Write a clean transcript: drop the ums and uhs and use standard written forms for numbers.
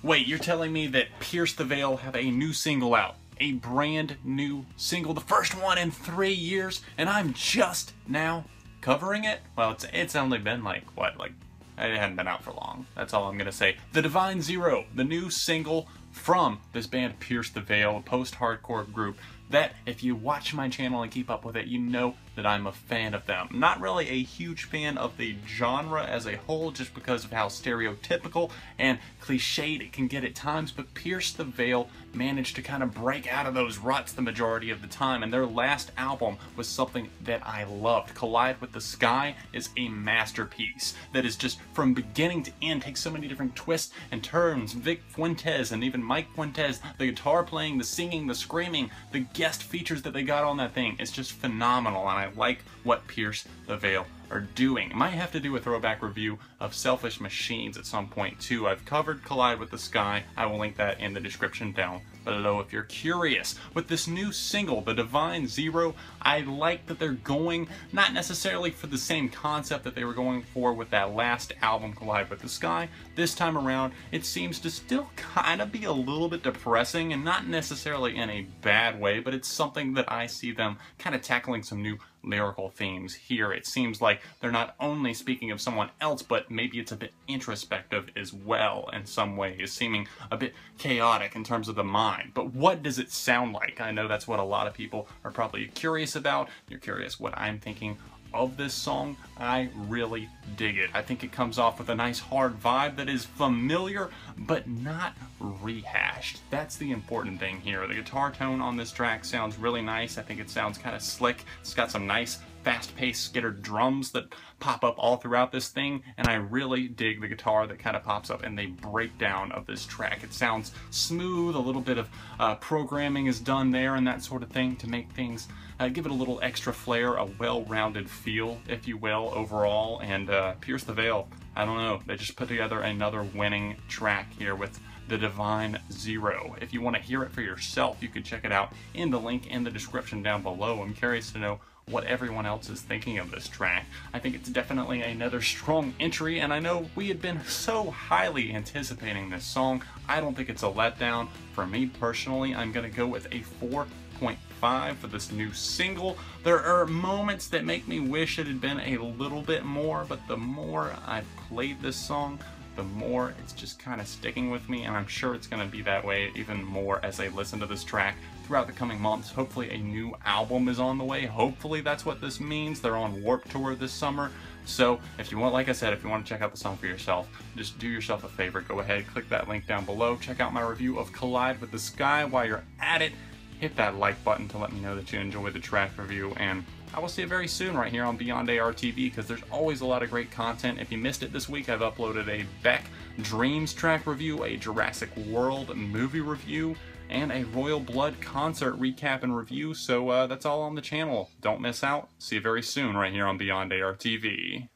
Wait, you're telling me that Pierce the Veil have a new single out? A brand new single, the first one in 3 years, and I'm just now covering it? Well, it's only been like, what, like, it hadn't been out for long. That's all I'm gonna say. The Divine Zero, the new single from this band Pierce the Veil, a post-hardcore group that, if you watch my channel and keep up with it, you know that I'm a fan of them. Not really a huge fan of the genre as a whole, just because of how stereotypical and cliched it can get at times, but Pierce the Veil managed to kind of break out of those ruts the majority of the time, and their last album was something that I loved. Collide with the Sky is a masterpiece that is just, from beginning to end, takes so many different twists and turns. Vic Fuentes and even Mike Fuentes, the guitar playing, the singing, the screaming, the guest features that they got on that thing, it's just phenomenal, and I like what Pierce the Veil are doing. Might have to do a throwback review of Selfish Machines at some point too. I've covered Collide with the Sky. I will link that in the description down below if you're curious. With this new single, The Divine Zero, I like that they're going not necessarily for the same concept that they were going for with that last album, Collide with the Sky. This time around, it seems to still kind of be a little bit depressing, and not necessarily in a bad way, but it's something that I see them kind of tackling some new lyrical themes here. It seems like they're not only speaking of someone else, but maybe it's a bit introspective as well in some ways, seeming a bit chaotic in terms of the mind. But what does it sound like? I know that's what a lot of people are probably curious about. You're curious what I'm thinking of this song. I really dig it. I think it comes off with a nice hard vibe that is familiar but not rehashed. That's the important thing here. The guitar tone on this track sounds really nice. I think it sounds kind of slick. It's got some nice fast-paced skittered drums that pop up all throughout this thing, and I really dig the guitar that kind of pops up in the breakdown of this track. It sounds smooth, a little bit of programming is done there and that sort of thing to make things give it a little extra flair, a well-rounded feel, if you will, overall. And Pierce the Veil, I don't know, they just put together another winning track here with The Divine Zero. If you want to hear it for yourself, you can check it out in the link in the description down below. I'm curious to know what everyone else is thinking of this track. I think it's definitely another strong entry, and I know we had been so highly anticipating this song. I don't think it's a letdown. For me personally, I'm gonna go with a 4.5 for this new single. There are moments that make me wish it had been a little bit more, but the more I've played this song, the more it's just kind of sticking with me, and I'm sure it's going to be that way even more as I listen to this track throughout the coming months. Hopefully a new album is on the way. Hopefully that's what this means. They're on Warped Tour this summer. So if you want, like I said, if you want to check out the song for yourself, just do yourself a favor. Go ahead, click that link down below. Check out my review of Collide with the Sky. While you're at it, hit that like button to let me know that you enjoyed the track review, and I will see you very soon right here on Beyond ARTV, because there's always a lot of great content. If you missed it this week, I've uploaded a Beck Dreams track review, a Jurassic World movie review, and a Royal Blood concert recap and review, so that's all on the channel. Don't miss out. See you very soon right here on Beyond ARTV.